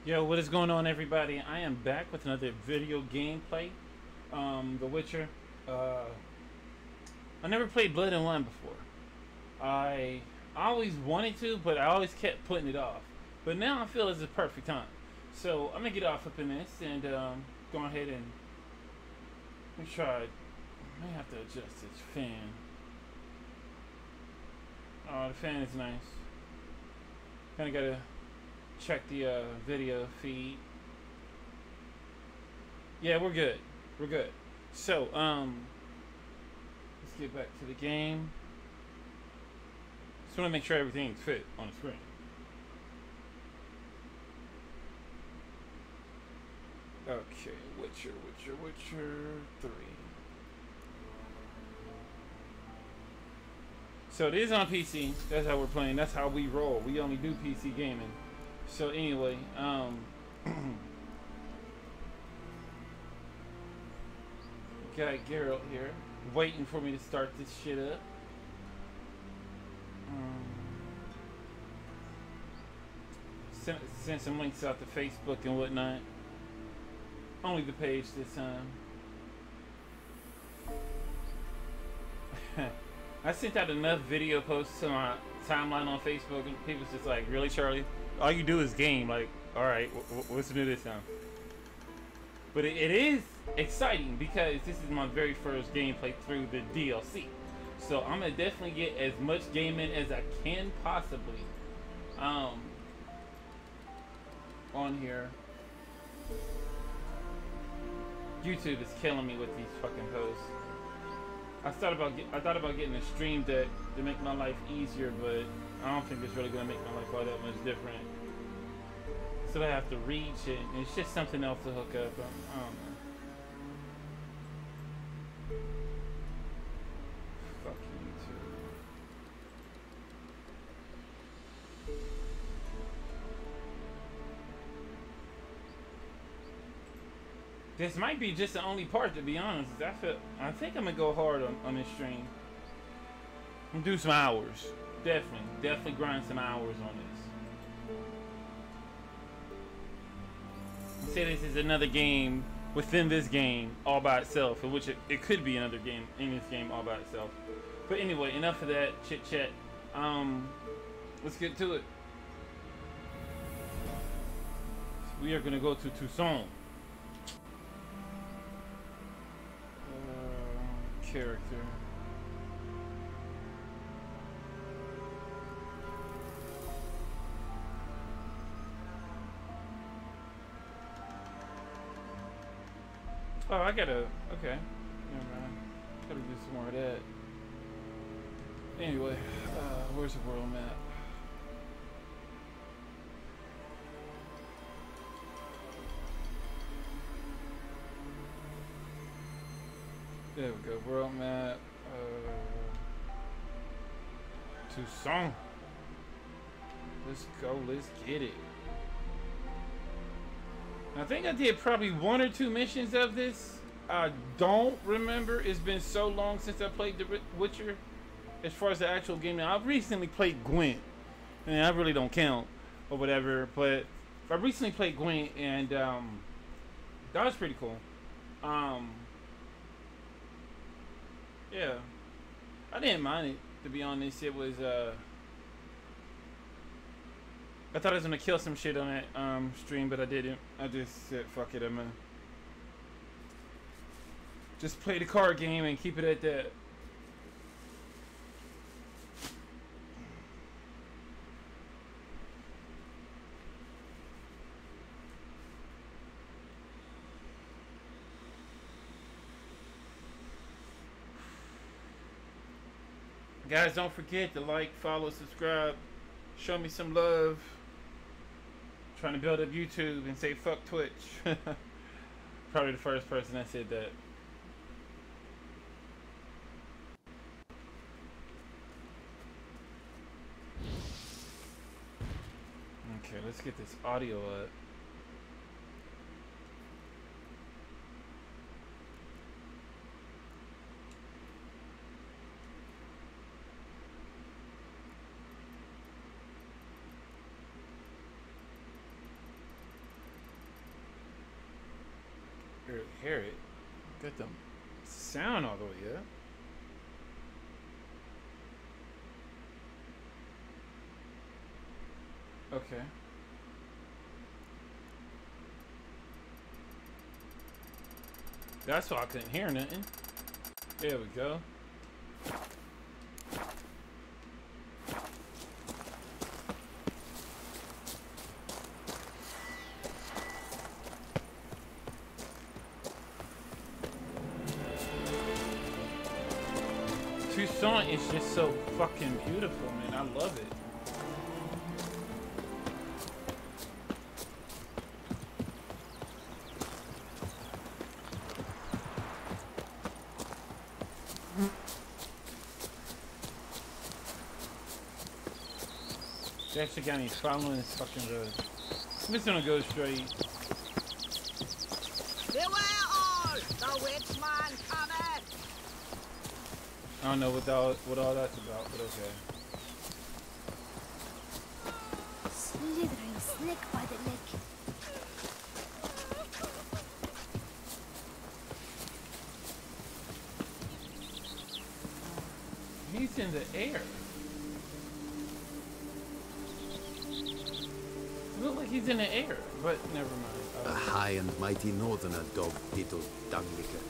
Yo, what is going on, everybody? I am back with another video gameplay. The Witcher. Uh, I never played Blood and Wine before. I always wanted to, but I always kept putting it off. But now I feel it's the perfect time. So I'm gonna get off up in this and go ahead and let me try. I may have to adjust this fan. Oh, the fan is nice. Kind of gotta check the video feed. Yeah, we're good. We're good. So, let's get back to the game. Just want to make sure everything's fit on the screen. Okay, Witcher 3. So it is on PC. That's how we're playing. That's how we roll. We only do PC gaming. So anyway, got Geralt here, waiting for me to start this shit up. Send some links out to Facebook and whatnot. Only the page this time. I sent out enough video posts to my timeline on Facebook, and people's just like, "Really, Charlie? All you do is game." Like, all right, what's new this time? But it is exciting because this is my very first gameplay through the DLC. So I'm gonna definitely get as much game in as I can possibly on here. YouTube is killing me with these fucking posts. I thought about getting a stream deck to make my life easier, but I don't think it's really gonna make my life all that much different. So I have to reach it, and it's just something else to hook up. I don't know. Fuck YouTube. This might be just the only part, to be honest. I think I'm gonna go hard on this stream. I'm gonna do some hours. Definitely grind some hours on this. Say this is another game within this game all by itself, in which it could be another game in this game all by itself. But anyway, enough of that chit chat. Let's get to it. We are gonna go to Toussaint. Character. Oh, I gotta. Okay. Never mind. Gotta do some more of that. Anyway, where's the world map? There we go. World map. Toussaint. Let's go. Let's get it. I think I did probably 1 or 2 missions of this. I don't remember. It's been so long since I played The Witcher. As far as the actual game, now I've recently played Gwent, and I really don't count or whatever. But I recently played Gwent, and that was pretty cool. Yeah, I didn't mind it, to be honest. It was I thought I was gonna kill some shit on that stream, but I didn't. I just said, fuck it, I'm gonna just play the card game and keep it at that. Guys, don't forget to like, follow, subscribe, show me some love. Trying to build up YouTube and say fuck Twitch. Probably the first person that said that. Okay, let's get this audio up. hear it. Got the sound all the way up. Okay. That's why I couldn't hear nothing. There we go. Tucson is just so fucking beautiful, man. I love it. They actually got me following this fucking road. I'm just gonna go straight. Beware all! The witch man cometh! I don't know what all that's about, but okay. Slithering slick by the neck. He's in the air. Look like he's in the air, but never mind. A high and mighty northerner, dog beetle dunglicker.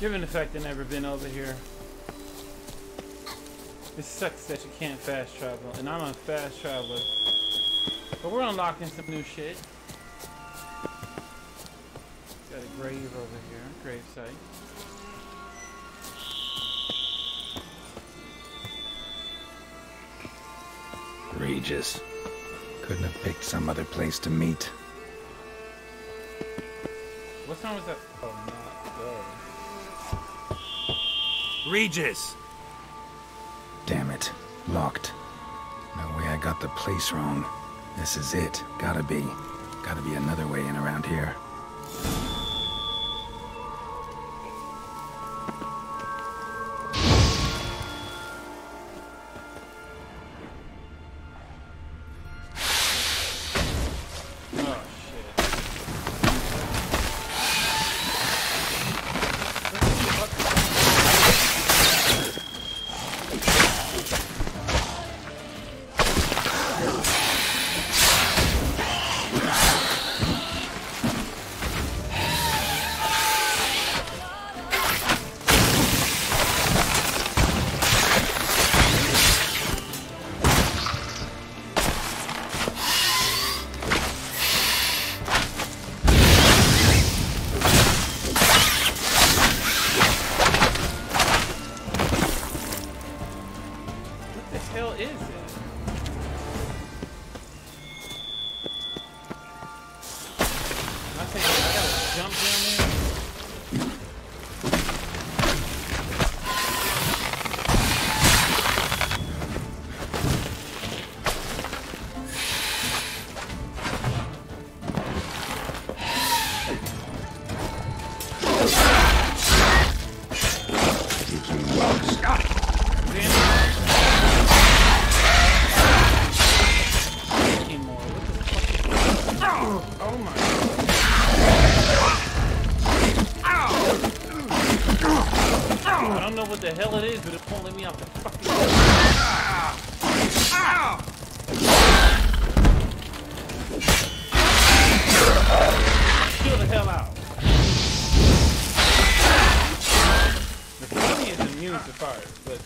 Given the fact I've never been over here, it sucks that you can't fast travel, and I'm a fast traveler. But we're unlocking some new shit. Got a grave over here, grave site. Regis. Couldn't have picked some other place to meet. What time was that? Oh, not Regis! Damn it. Locked. No way I got the place wrong. This is it. Gotta be. Gotta be another way in around here. What the hell it is, but it won't let me off the fucking. Chill the hell out. The funny is immune to fire, but.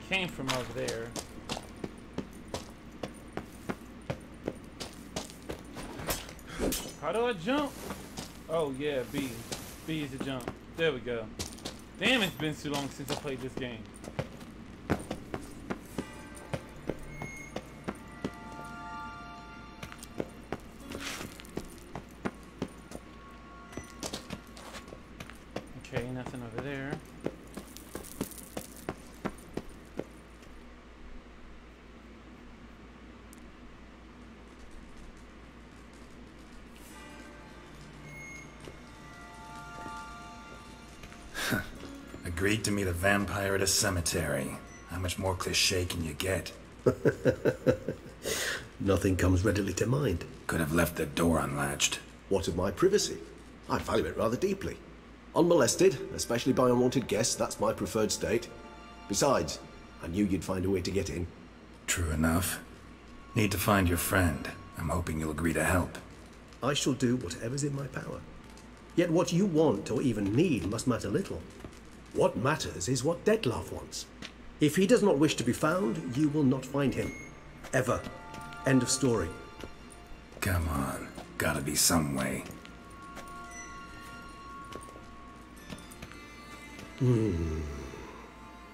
Came from over there. How do I jump? Oh yeah, B. B is a jump. There we go. Damn, it's been too long since I played this game. nothing over there. Agreed to meet a vampire at a cemetery. How much more cliché can you get? Nothing comes readily to mind. Could have left the door unlatched. What of my privacy? I value it rather deeply. Unmolested, especially by unwanted guests, that's my preferred state. Besides, I knew you'd find a way to get in. True enough. Need to find your friend. I'm hoping you'll agree to help. I shall do whatever's in my power. Yet what you want or even need must matter little. What matters is what Dettlaff wants. If he does not wish to be found, you will not find him. Ever. End of story. Come on. Gotta be some way.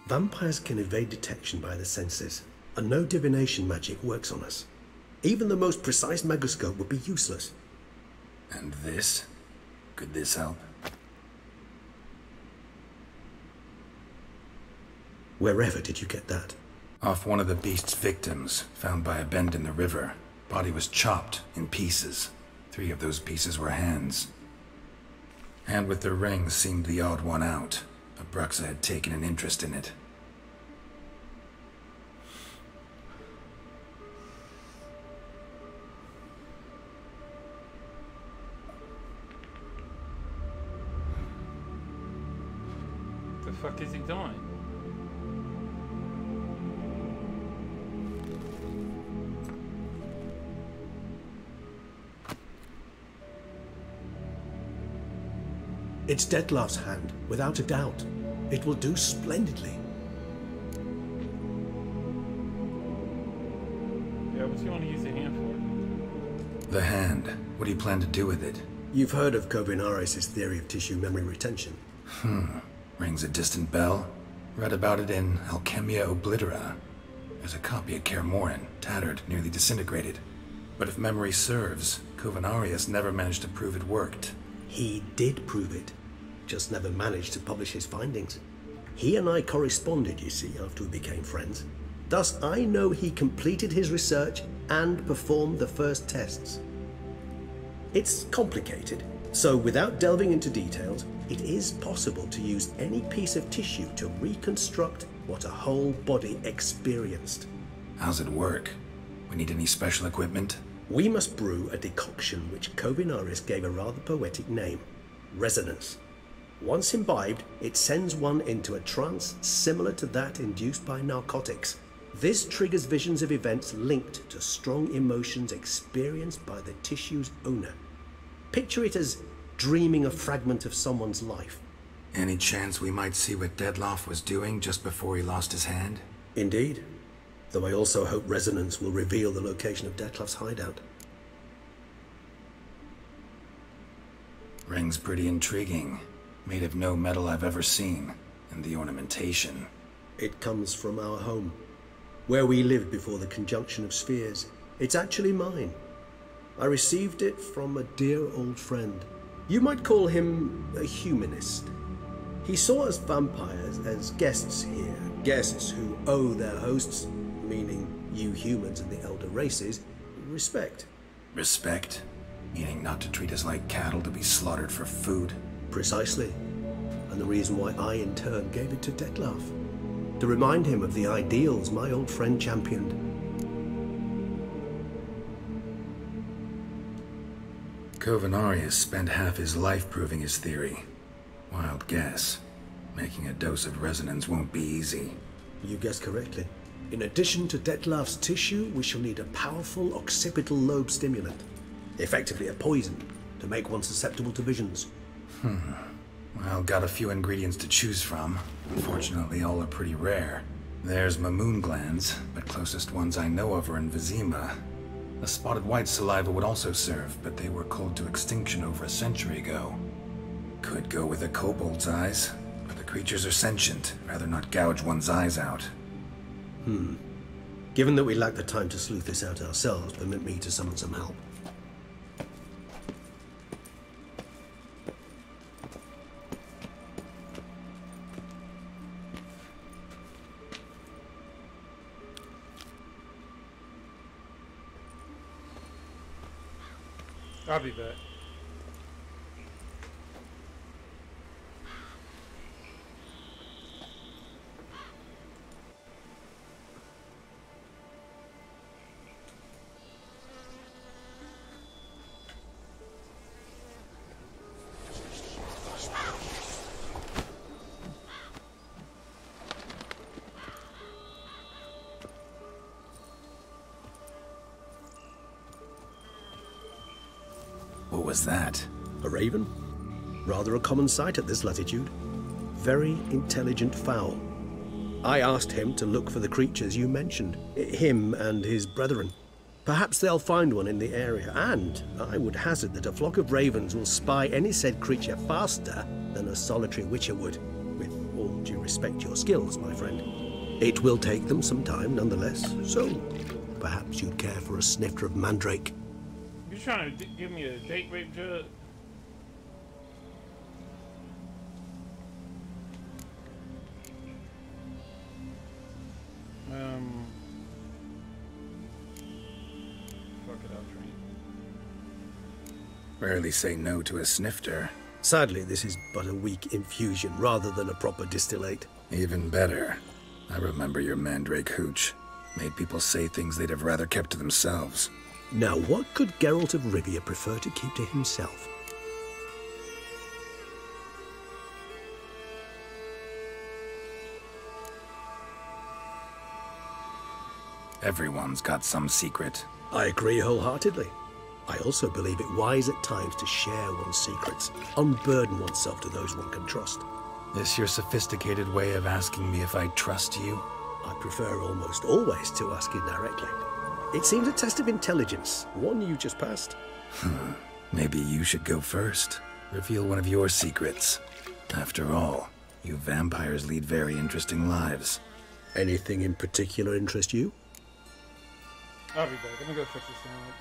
Vampires can evade detection by the senses, and no divination magic works on us. Even the most precise megoscope would be useless. And this? Could this help? Wherever did you get that? Off one of the beast's victims, found by a bend in the river. Body was chopped in pieces. 3 of those pieces were hands. Hand with the ring seemed the odd one out. Abruxa had taken an interest in it. The fuck is he doing? It's Dettlaff's hand, without a doubt. It will do splendidly. Yeah, what do you want to use the hand for? The hand. What do you plan to do with it? You've heard of Kovinaris' theory of tissue memory retention. Rings a distant bell. Read about it in Alchemia Oblitera. There's a copy at Kaer Morhen, tattered, nearly disintegrated. But if memory serves, Kovinaris never managed to prove it worked. He did prove it, just never managed to publish his findings. He and I corresponded, you see, after we became friends. Thus, I know he completed his research and performed the first tests. It's complicated, so without delving into details, it is possible to use any piece of tissue to reconstruct what a whole body experienced. How's it work? We need any special equipment? We must brew a decoction which Kovinaris gave a rather poetic name, resonance. Once imbibed, it sends one into a trance similar to that induced by narcotics. This triggers visions of events linked to strong emotions experienced by the tissue's owner. Picture it as dreaming a fragment of someone's life. Any chance we might see what Dettlaff was doing just before he lost his hand? Indeed. Though I also hope resonance will reveal the location of Dettlaff's hideout. Ring's pretty intriguing. Made of no metal I've ever seen. And the ornamentation. It comes from our home, where we lived before the conjunction of spheres. It's actually mine. I received it from a dear old friend. You might call him a humanist. He saw us vampires as guests here, guests who owe their hosts, meaning you humans and the elder races, respect. Respect? Meaning not to treat us like cattle to be slaughtered for food? Precisely. And the reason why I in turn gave it to Dettlaff. To remind him of the ideals my old friend championed. Kovinaris spent half his life proving his theory. Wild guess. Making a dose of resonance won't be easy. You guessed correctly. In addition to Dettlaff's tissue, we shall need a powerful occipital lobe stimulant. Effectively a poison, to make one susceptible to visions. Well, got a few ingredients to choose from. Unfortunately, all are pretty rare. There's Mamoon glands, but closest ones I know of are in Vizima. A spotted white saliva would also serve, but they were culled to extinction over a century ago. Could go with a kobold's eyes, but the creatures are sentient. Rather not gouge one's eyes out. Given that we lack the time to sleuth this out ourselves, permit me to summon some help. I'll be back. What was that? A raven? Rather a common sight at this latitude. Very intelligent fowl. I asked him to look for the creatures you mentioned, him and his brethren. Perhaps they'll find one in the area, and I would hazard that a flock of ravens will spy any said creature faster than a solitary witcher would, with all due respect to your skills, my friend. It will take them some time nonetheless, so perhaps you'd care for a snifter of mandrake. You trying to give me a date rape judge? Fuck it, I'll train. Rarely say no to a snifter. Sadly, this is but a weak infusion rather than a proper distillate. Even better. I remember your mandrake hooch. Made people say things they'd have rather kept to themselves. Now, what could Geralt of Rivia prefer to keep to himself? Everyone's got some secret. I agree wholeheartedly. I also believe it wise at times to share one's secrets, unburden oneself to those one can trust. This your sophisticated way of asking me if I trust you? I prefer almost always to ask indirectly. It seems a test of intelligence, one you just passed. Maybe you should go first. Reveal one of your secrets. After all, you vampires lead very interesting lives. Anything in particular interest you? I'll be back. I'm gonna go fix the sandwich.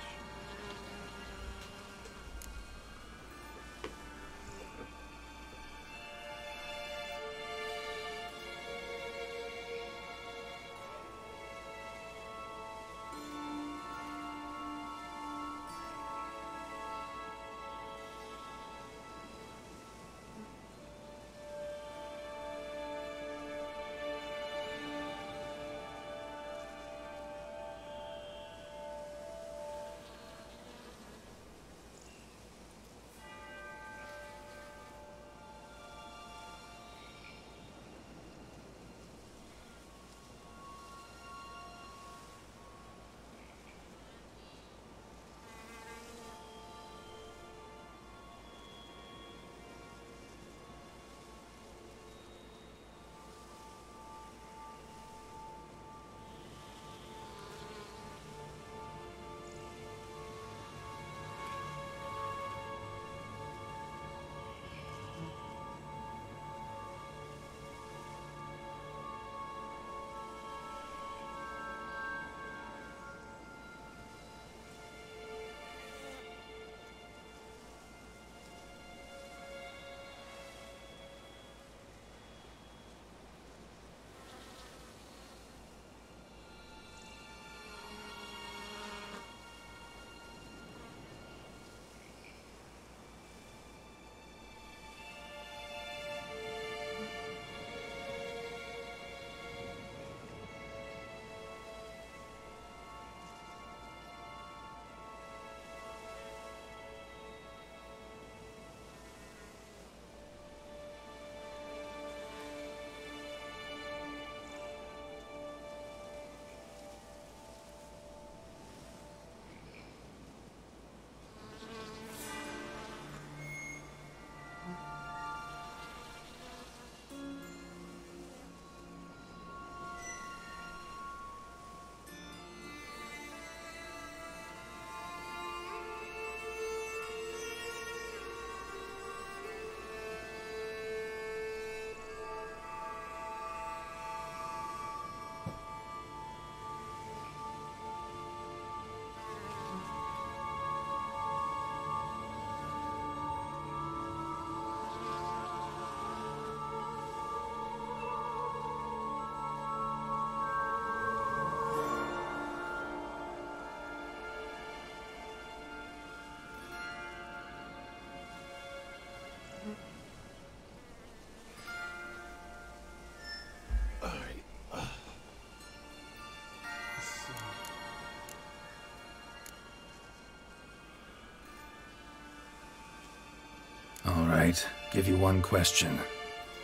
right, give you one question.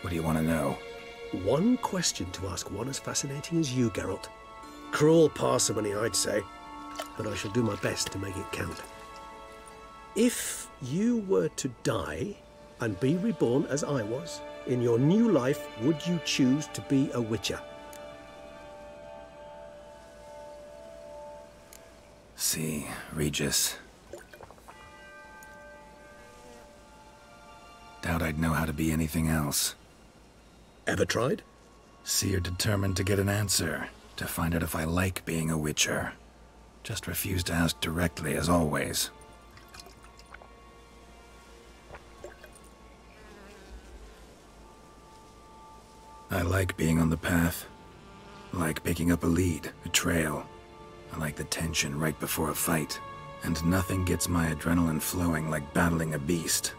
What do you want to know? One question to ask one as fascinating as you, Geralt. Cruel parsimony, I'd say, but I shall do my best to make it count. If you were to die and be reborn as I was, in your new life, would you choose to be a Witcher? See, Regis. Doubt I'd know how to be anything else. Ever tried? See, you're determined to get an answer, to find out if I like being a Witcher. Just refuse to ask directly, as always. I like being on the path. I like picking up a lead, a trail. I like the tension right before a fight. And nothing gets my adrenaline flowing like battling a beast.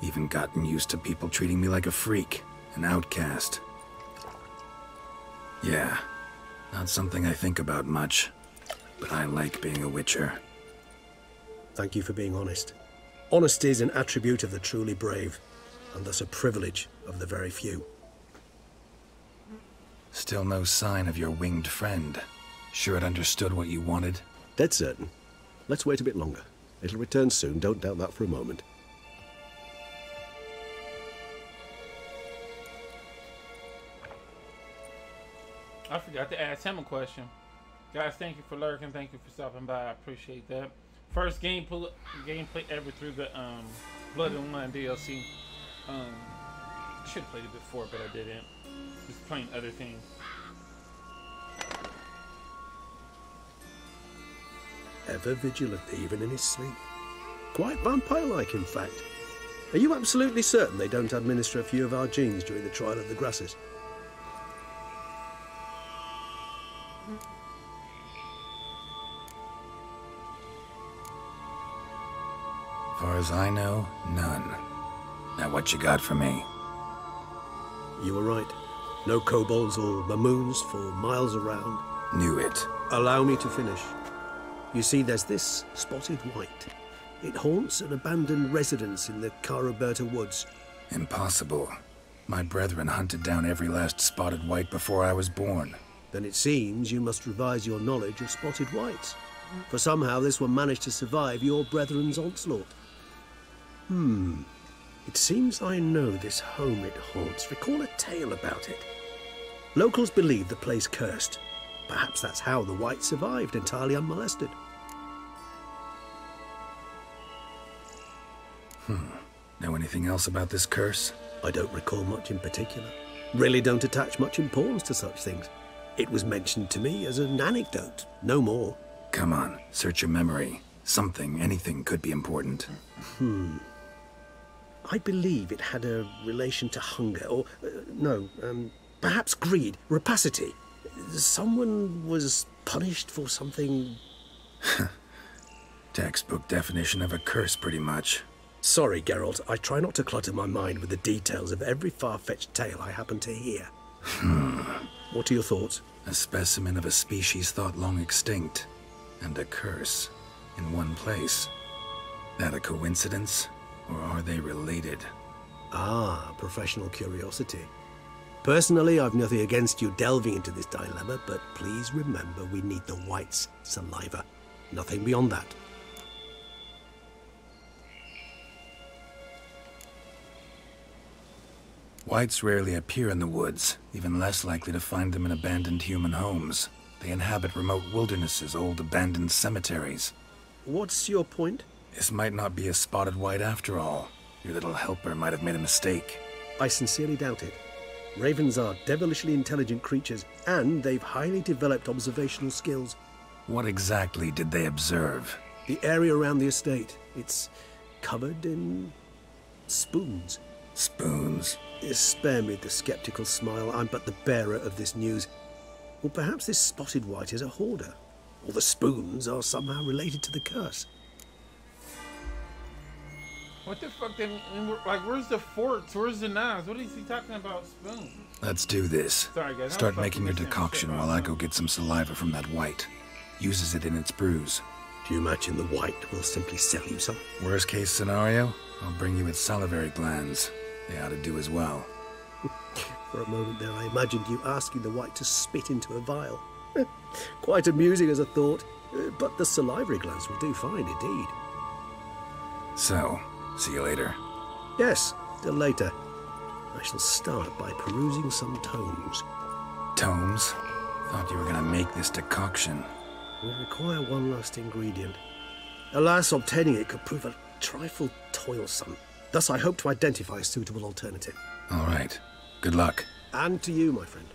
Even gotten used to people treating me like a freak, an outcast. Yeah, not something I think about much, but I like being a Witcher. Thank you for being honest. Honesty is an attribute of the truly brave, and thus a privilege of the very few. Still no sign of your winged friend. Sure it understood what you wanted? Dead certain. Let's wait a bit longer. It'll return soon, don't doubt that for a moment. I forgot to ask him a question. Guys, thank you for lurking. Thank you for stopping by. I appreciate that. First gameplay ever through the Blood and Wine DLC. Should have played it before, but I didn't. Just playing other things. Ever vigilant, even in his sleep. Quite vampire-like, in fact. Are you absolutely certain they don't administer a few of our genes during the trial of the grasses? Far as I know, none. Now what you got for me? You were right. No kobolds or mamoons for miles around. Knew it. Allow me to finish. You see, there's this spotted white. It haunts an abandoned residence in the Caraberta woods. Impossible. My brethren hunted down every last spotted white before I was born. Then it seems you must revise your knowledge of spotted whites. For somehow this one managed to survive your brethren's onslaught. It seems I know this home it haunts. Recall a tale about it. Locals believe the place cursed. Perhaps that's how the white survived, entirely unmolested. Know anything else about this curse? I don't recall much in particular. Really don't attach much importance to such things. It was mentioned to me as an anecdote, no more. Come on, search your memory. Something, anything could be important. I believe it had a relation to hunger, or, perhaps greed, rapacity. Someone was punished for something... Textbook definition of a curse, pretty much. Sorry, Geralt, I try not to clutter my mind with the details of every far-fetched tale I happen to hear. What are your thoughts? A specimen of a species thought long extinct, and a curse, in one place. That a coincidence? Or are they related? Ah, professional curiosity. Personally, I've nothing against you delving into this dilemma, but please remember we need the white's saliva. Nothing beyond that. Whites rarely appear in the woods, even less likely to find them in abandoned human homes. They inhabit remote wildernesses, old abandoned cemeteries. What's your point? This might not be a spotted white after all. Your little helper might have made a mistake. I sincerely doubt it. Ravens are devilishly intelligent creatures, and they've highly developed observational skills. What exactly did they observe? The area around the estate. It's covered in... spoons. Spoons? Spare me the skeptical smile. I'm but the bearer of this news. Or perhaps this spotted white is a hoarder. Or the spoons are somehow related to the curse. What the fuck? Like, where's the forks? Where's the knives? What is he talking about? Spoons? Let's do this. Sorry, guys. Start making your decoction while I go get some saliva from that white. Uses it in its brews. If you match in the white, we'll simply sell you some. Worst case scenario, I'll bring you its salivary glands. They ought to do as well. For a moment there, I imagined you asking the white to spit into a vial. Quite amusing as a thought, but the salivary glands will do fine indeed. So, see you later. Yes, till later. I shall start by perusing some tomes. Tomes? Thought you were gonna make this decoction. We require one last ingredient. Alas, obtaining it could prove a trifle toilsome. Thus, I hope to identify a suitable alternative. All right. Good luck. And to you, my friend.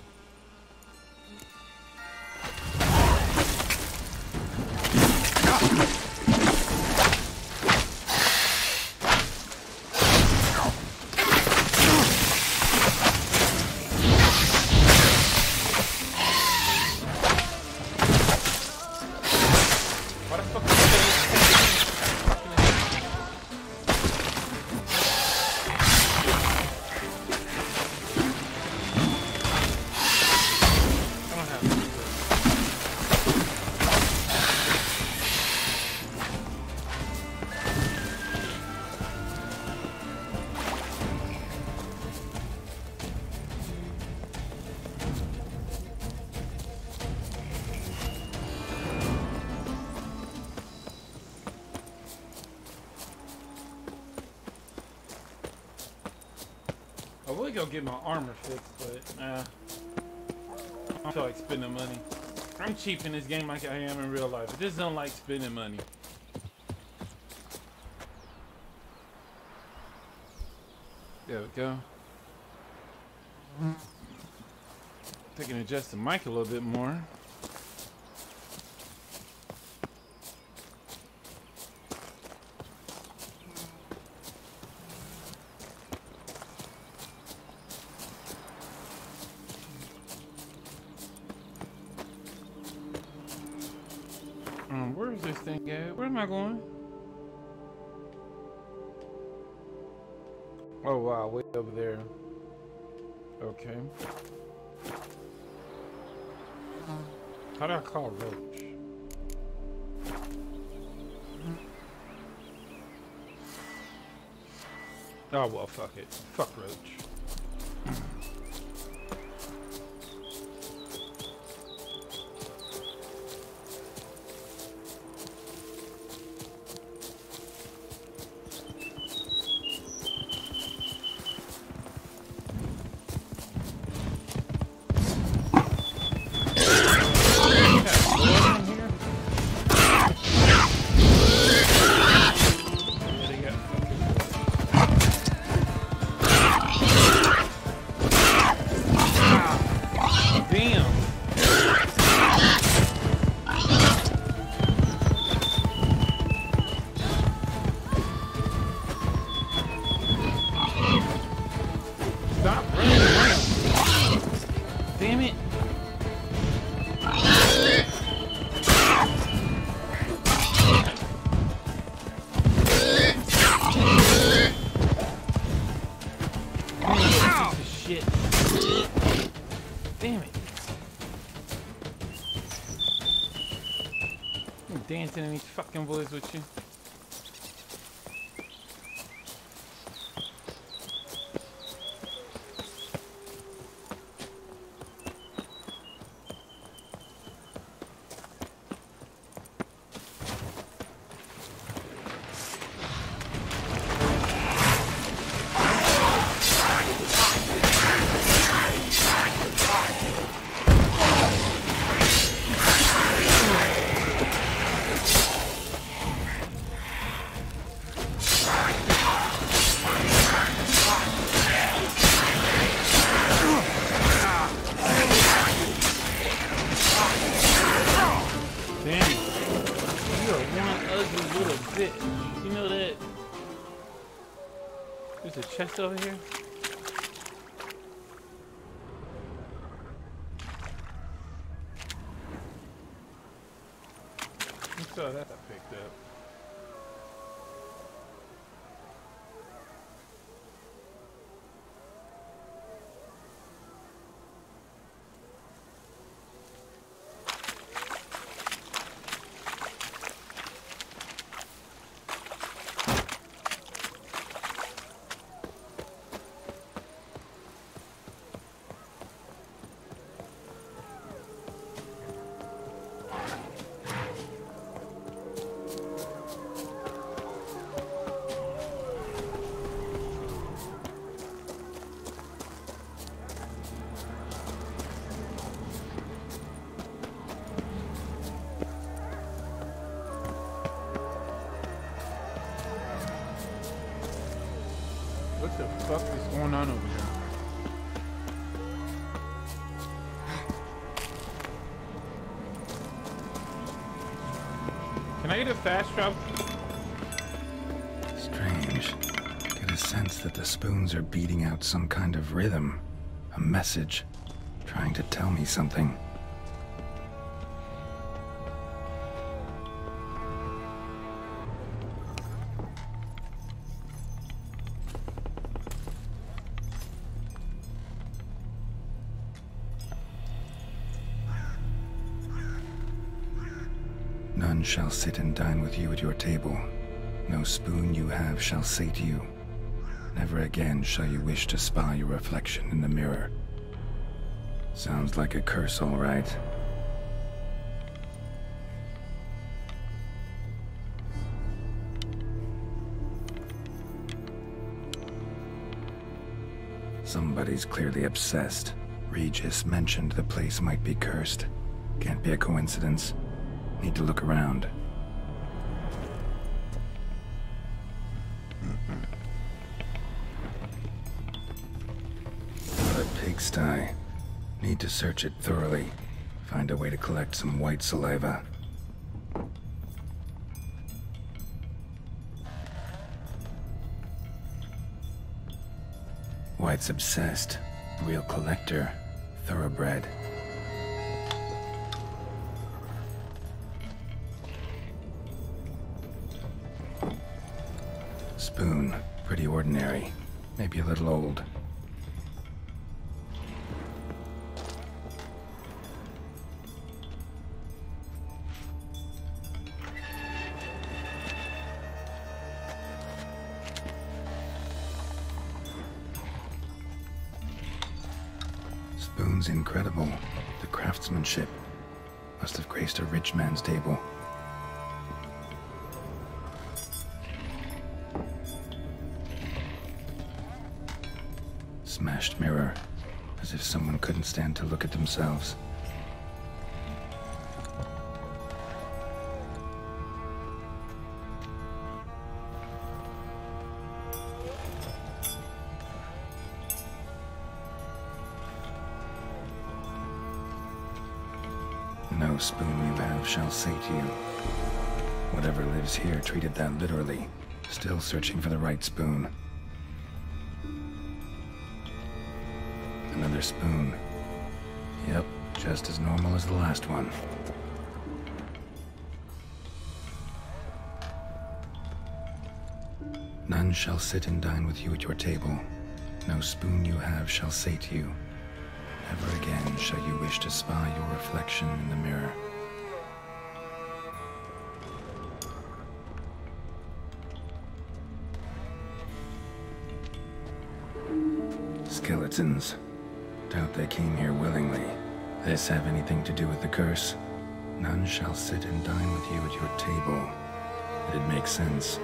I would go get my armor fixed, but I don't feel like spending money. I'm cheap in this game like I am in real life. I just don't like spending money. There we go. I think I can adjust the mic a little bit more. Where is this thing at? Where am I going? Oh wow, way over there. Okay. How do I call Roach? Oh well, fuck it. Fuck Roach. Dancing in these fucking boys with you. There's a chest over here. I saw that I picked up. What the fuck is going on over here? Can I get a fast travel? Strange. Get a sense that the spoons are beating out some kind of rhythm. A message. Trying to tell me something. None shall sit and dine with you at your table. No spoon you have shall say to you, never again shall you wish to spy your reflection in the mirror. Sounds like a curse, all right. Somebody's clearly obsessed. Regis mentioned the place might be cursed. Can't be a coincidence. Need to look around. What a pigsty. Need to search it thoroughly. Find a way to collect some white saliva. White's obsessed. Real collector. Thoroughbred. Spoon. Pretty ordinary. Maybe a little old. Spoon's incredible. The craftsmanship. Must have graced a rich man's table. Smashed mirror, as if someone couldn't stand to look at themselves. No spoon you have shall say to you. Whatever lives here treated that literally. Still searching for the right spoon. Another spoon. Yep, just as normal as the last one. None shall sit and dine with you at your table. No spoon you have shall say to you, never again shall you wish to spy your reflection in the mirror. Skeletons. Doubt they came here willingly. This have anything to do with the curse? None shall sit and dine with you at your table. It makes sense.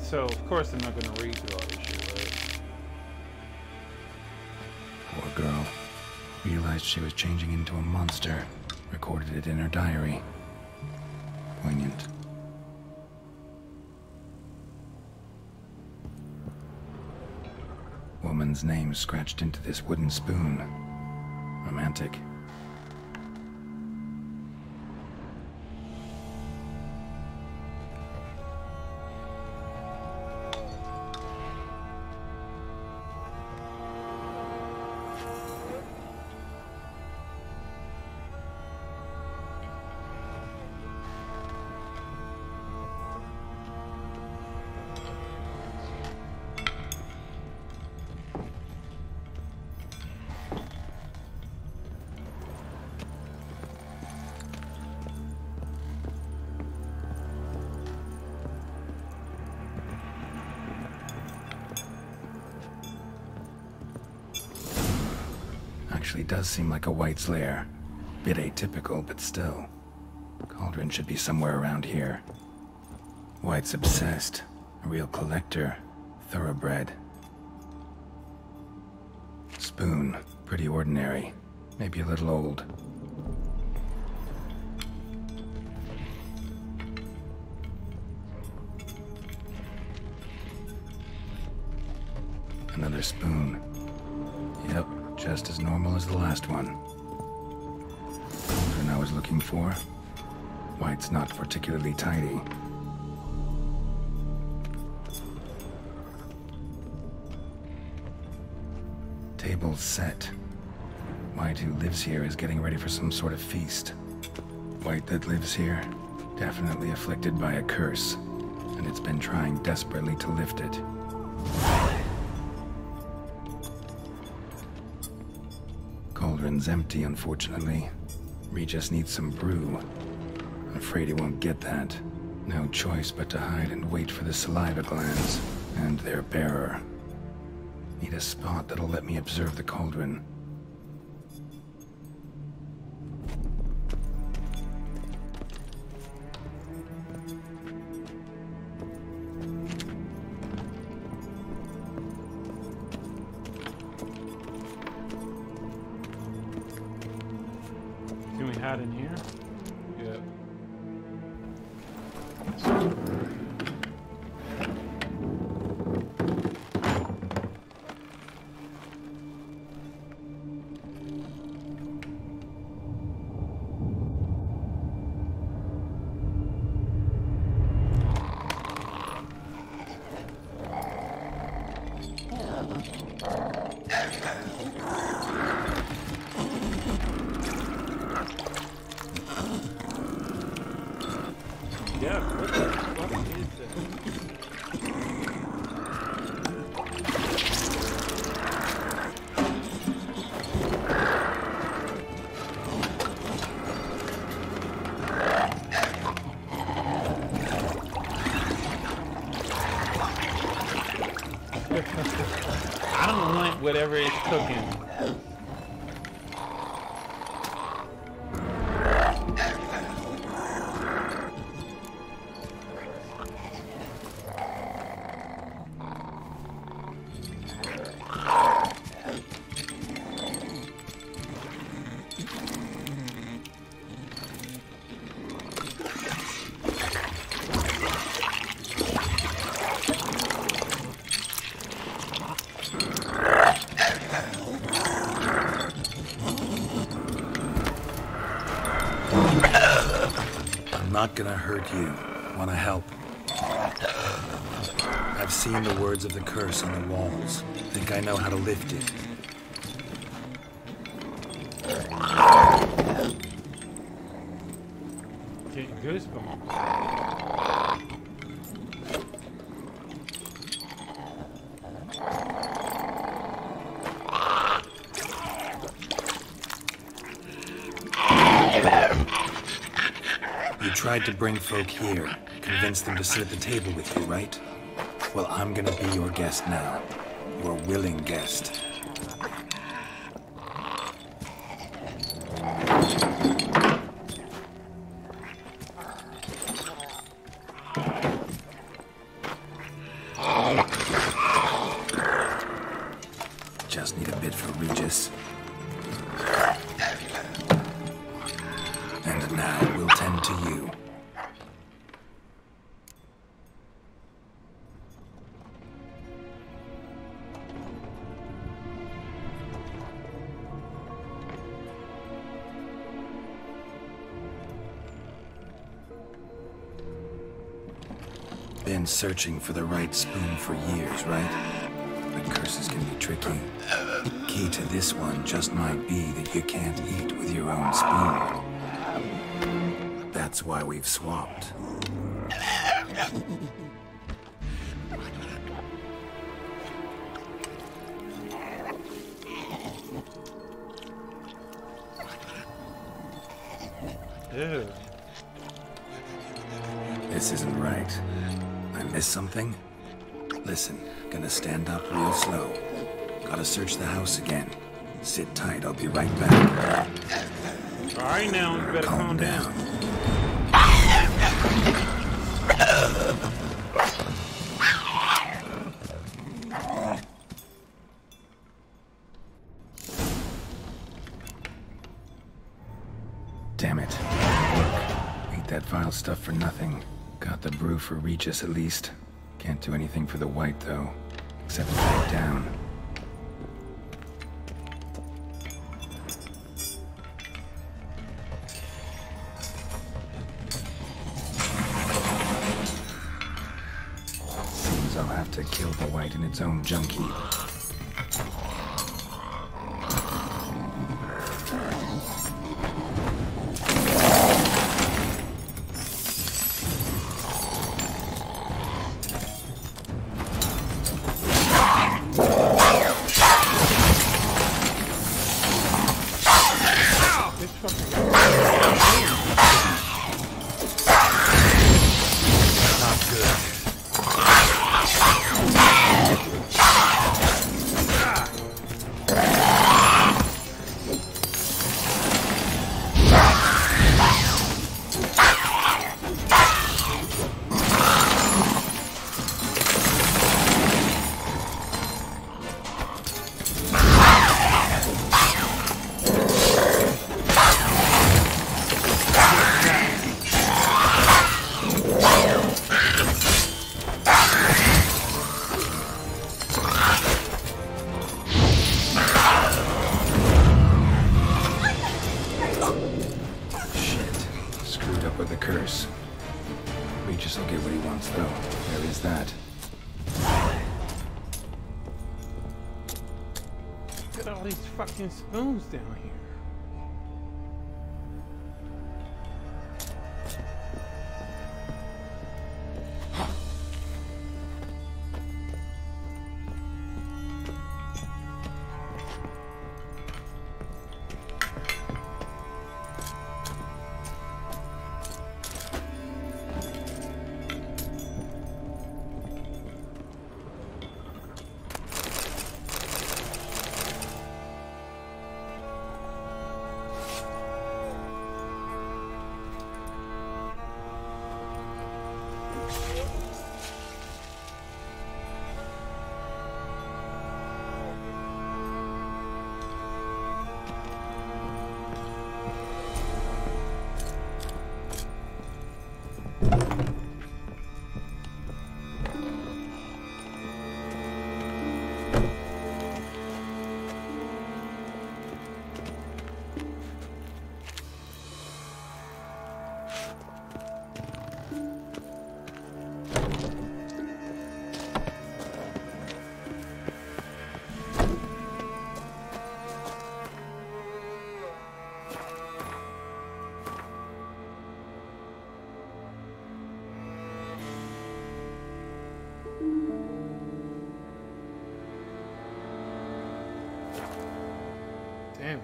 So, of course, I'm not going to read through all this shit, right? Poor girl. Realized she was changing into a monster. Recorded it in her diary. Poignant. Woman's name scratched into this wooden spoon. Romantic. Actually does seem like a White's lair. Bit atypical, but still. Cauldron should be somewhere around here. White's obsessed. A real collector. Thoroughbred. Spoon. Pretty ordinary. Maybe a little old. Another spoon. Yep, just as normal as the last one. Cauldron I was looking for. White's not particularly tidy. Table's set. White, who lives here, is getting ready for some sort of feast. White that lives here, definitely afflicted by a curse, and it's been trying desperately to lift it. Cauldron's empty, unfortunately. Regis needs some brew. I'm afraid he won't get that. No choice but to hide and wait for the saliva glands and their bearer. Need a spot that'll let me observe the cauldron. Can we hide in here? Yep. Yeah, what the fuck is that? I don't want whatever it's cooking. Not gonna hurt you. Wanna help? I've seen the words of the curse on the walls. Think I know how to lift it. Getting goosebumps. You tried to bring folk here, convince them to sit at the table with you, right? Well, I'm gonna be your guest now. Your willing guest. Just need a bit for Regis. And now we'll tend to you. Been searching for the right spoon for years, right? But curses can be tricky. Key to this one just might be that you can't eat with your own spoon. That's why we've swapped. Ew. This isn't right. I missed something? Listen, gonna stand up real slow. Gotta search the house again. Sit tight, I'll be right back. Alright now, you better calm down. Damn it. Ate that vile stuff for nothing. Got the brew for Regis at least. Can't do anything for the white though, except to take down. Seems I'll have to kill the white in its own junkie. Regis will get what he wants, though. There is that. Look at all these fucking spoons down here. Damn it.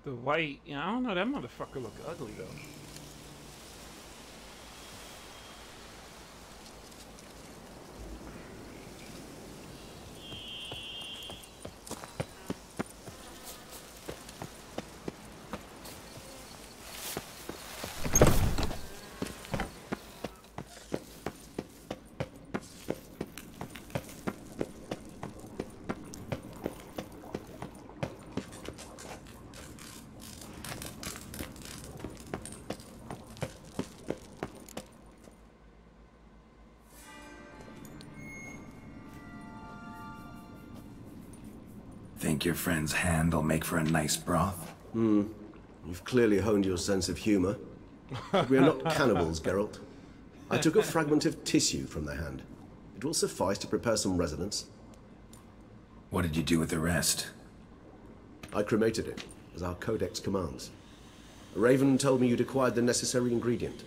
The white, I don't know, that motherfucker look ugly though. Think your friend's hand will make for a nice broth? You've clearly honed your sense of humor. We are not cannibals, Geralt. I took a fragment of tissue from the hand. It will suffice to prepare some resonance. What did you do with the rest? I cremated it, as our codex commands. Raven told me you'd acquired the necessary ingredient.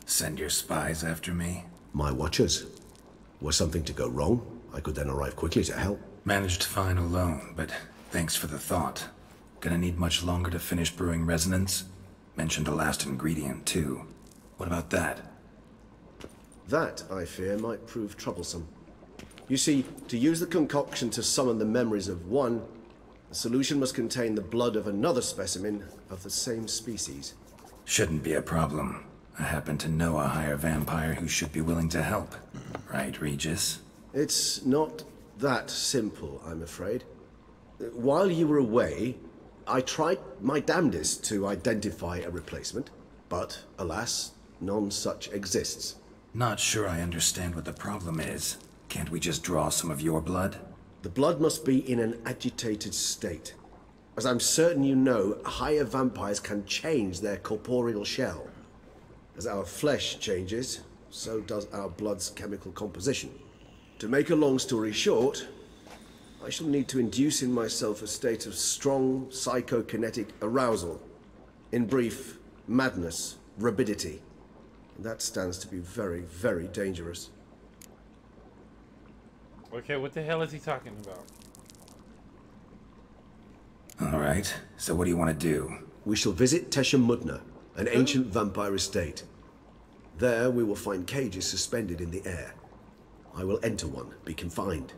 Send your spies after me? My watchers. Were something to go wrong, I could then arrive quickly to help. Managed fine alone, but thanks for the thought. Gonna need much longer to finish brewing resonance? Mentioned the last ingredient, too. What about that? That, I fear, might prove troublesome. You see, to use the concoction to summon the memories of one, the solution must contain the blood of another specimen of the same species. Shouldn't be a problem. I happen to know a higher vampire who should be willing to help. Right, Regis? It's not that simple, I'm afraid. While you were away, I tried my damnedest to identify a replacement, but alas, none such exists. Not sure I understand what the problem is. Can't we just draw some of your blood? The blood must be in an agitated state. As I'm certain you know, higher vampires can change their corporeal shell. As our flesh changes, so does our blood's chemical composition. To make a long story short, I shall need to induce in myself a state of strong psychokinetic arousal. In brief, madness, rabidity. And that stands to be very, very dangerous. Okay, what the hell is he talking about? Alright, so what do you want to do? We shall visit Tesha Mutna, an ancient vampire estate. There we will find cages suspended in the air. I will enter one, be confined.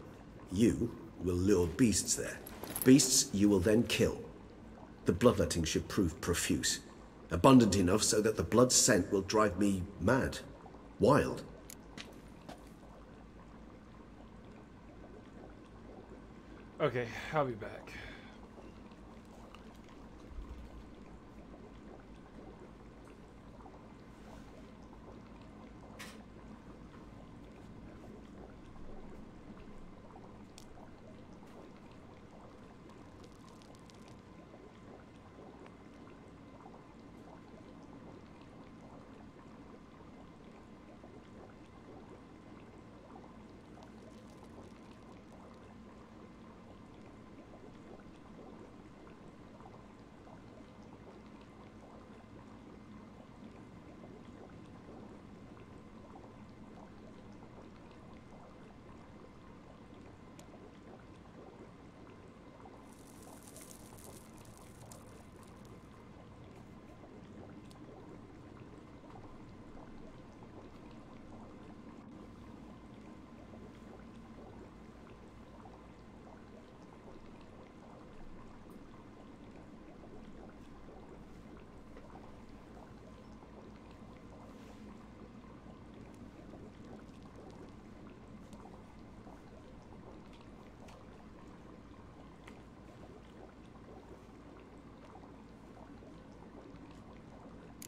You will lure beasts there. Beasts you will then kill. The bloodletting should prove profuse. Abundant enough so that the blood scent will drive me mad. Wild. Okay, I'll be back.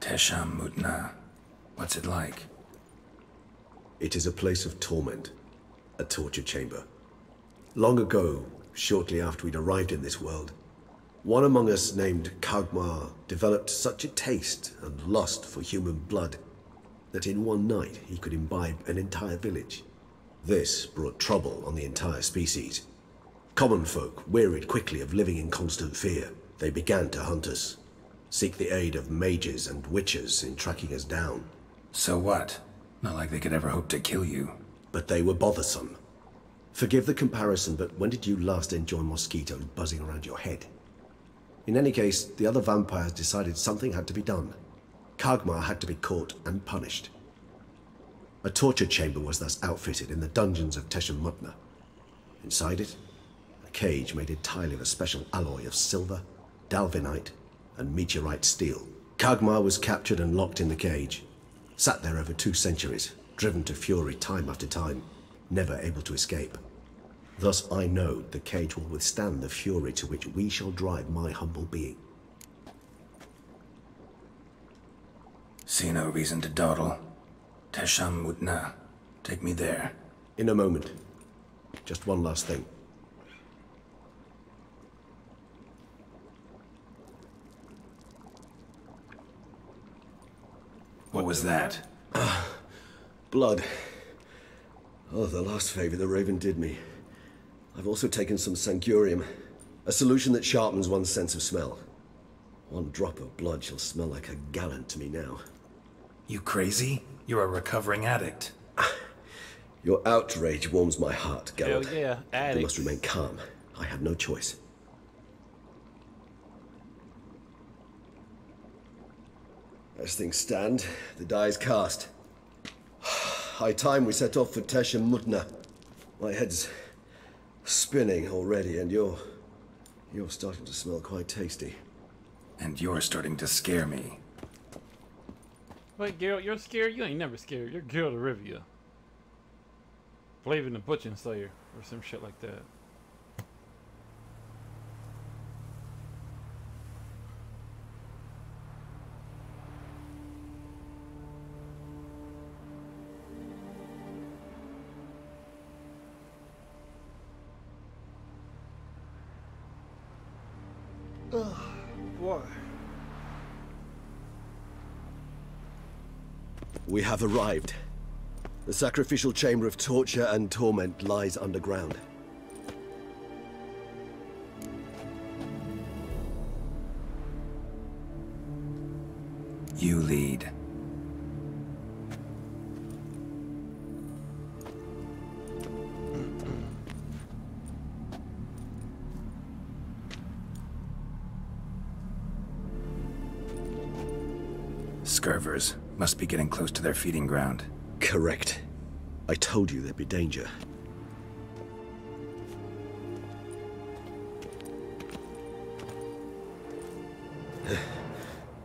Tesha Mutna. What's it like? It is a place of torment, a torture chamber. Long ago, shortly after we'd arrived in this world, one among us named Kagmar developed such a taste and lust for human blood that in one night he could imbibe an entire village. This brought trouble on the entire species. Common folk wearied quickly of living in constant fear. They began to hunt us, seek the aid of mages and witches in tracking us down. So what? Not like they could ever hope to kill you. But they were bothersome. Forgive the comparison, but when did you last enjoy mosquitoes buzzing around your head? In any case, the other vampires decided something had to be done. Kagmar had to be caught and punished. A torture chamber was thus outfitted in the dungeons of Tesha Mutna. Inside it, a cage made entirely of a special alloy of silver, dalvinite, and meteorite steel. Kagmar was captured and locked in the cage. Sat there over 2 centuries, driven to fury time after time, never able to escape. Thus I know the cage will withstand the fury to which we shall drive my humble being. See no reason to dawdle. Tesha Mutna. Take me there. In a moment. Just one last thing. What was that? Blood. Oh, the last favor the Raven did me. I've also taken some Sangurium, a solution that sharpens one's sense of smell. One drop of blood shall smell like a gallon to me now. You crazy? You're a recovering addict. Your outrage warms my heart, Geralt. Hell yeah, addict. You must remain calm. I have no choice. As things stand, the die is cast. High time we set off for Tesha Mutna. My head's spinning already, and you're starting to smell quite tasty. And you're starting to scare me. Wait, Geralt, you're scared? You ain't never scared. You're Geralt of Rivia. Flavin the Butcher Slayer, or some shit like that. Oh, boy. We have arrived. The sacrificial chamber of torture and torment lies underground. You lead. Scurvers must be getting close to their feeding ground. Correct. I told you there'd be danger.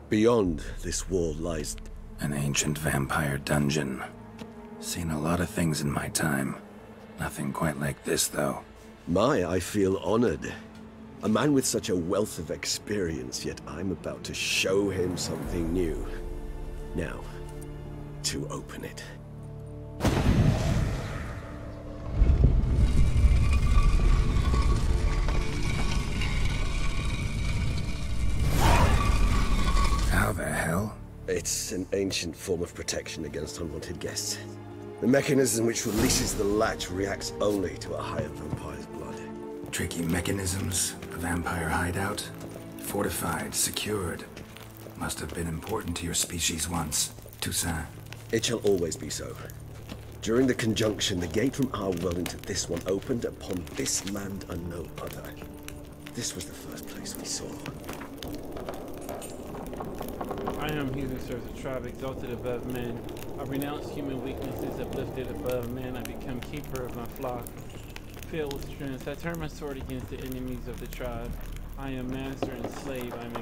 Beyond this wall lies... An ancient vampire dungeon. Seen a lot of things in my time. Nothing quite like this, though. I feel honored. A man with such a wealth of experience, yet I'm about to show him something new. Now, to open it. How the hell? It's an ancient form of protection against unwanted guests. The mechanism which releases the latch reacts only to a higher vampire's blood. Tricky mechanisms, a vampire hideout. Fortified, secured. Must have been important to your species once, Toussaint. It shall always be so. During the conjunction, the gate from our world into this one opened upon this land and no other. This was the first place we saw. I am he who serves a tribe exalted above men. I renounce human weaknesses, uplifted above men. I become keeper of my flock. Filled with strength, I turn my sword against the enemies of the tribe. I am master and slave. I am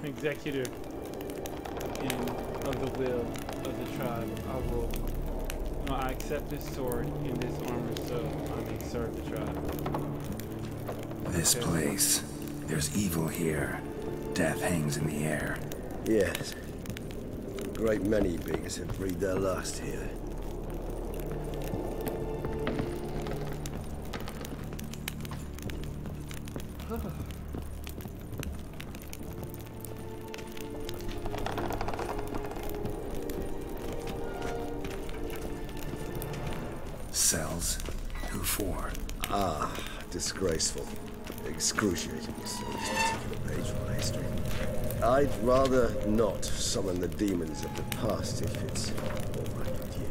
executor of the will of the tribe. I accept this sword and this armor so I may serve the tribe. This place. There's evil here. Death hangs in the air. Yes. A great many beings have breathed their last here. Cells? Who for? Ah, disgraceful. Excruciating, so this particular page from my history. I'd rather not summon the demons of the past if it's all right with you.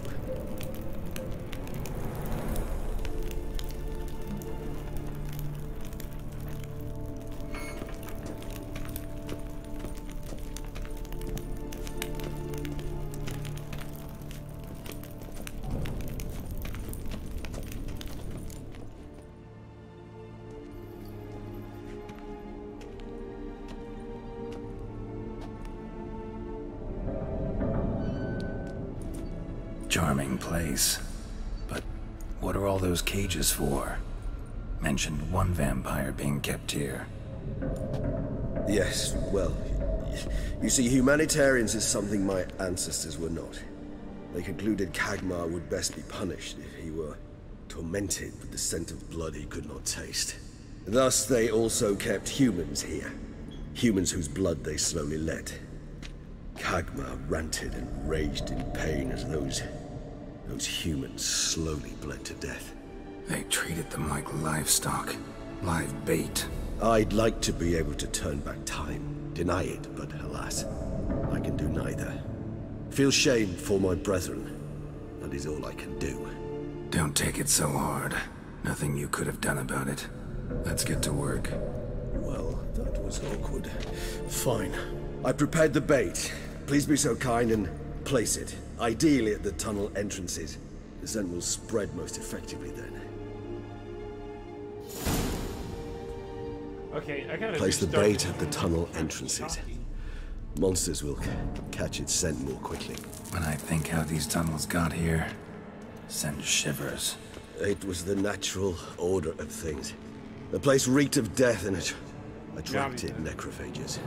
Charming place. But what are all those cages for? Mentioned one vampire being kept here. Yes, well, you see, humanitarians is something my ancestors were not. They concluded Kagmar would best be punished if he were tormented with the scent of blood he could not taste. Thus, they also kept humans here. Humans whose blood they slowly let. Kagmar ranted and raged in pain as those humans slowly bled to death. They treated them like livestock. Live bait. I'd like to be able to turn back time, deny it, but alas, I can do neither. Feel shame for my brethren. That is all I can do. Don't take it so hard. Nothing you could have done about it. Let's get to work. Well, that was awkward. Fine. I prepared the bait. Please be so kind and place it, ideally at the tunnel entrances. The scent will spread most effectively then. Okay, I gotta Place the restart bait this. at the tunnel entrances. Monsters will catch its scent more quickly. When I think how these tunnels got here, send shivers. It was the natural order of things. The place reeked of death and it attracted necrophages.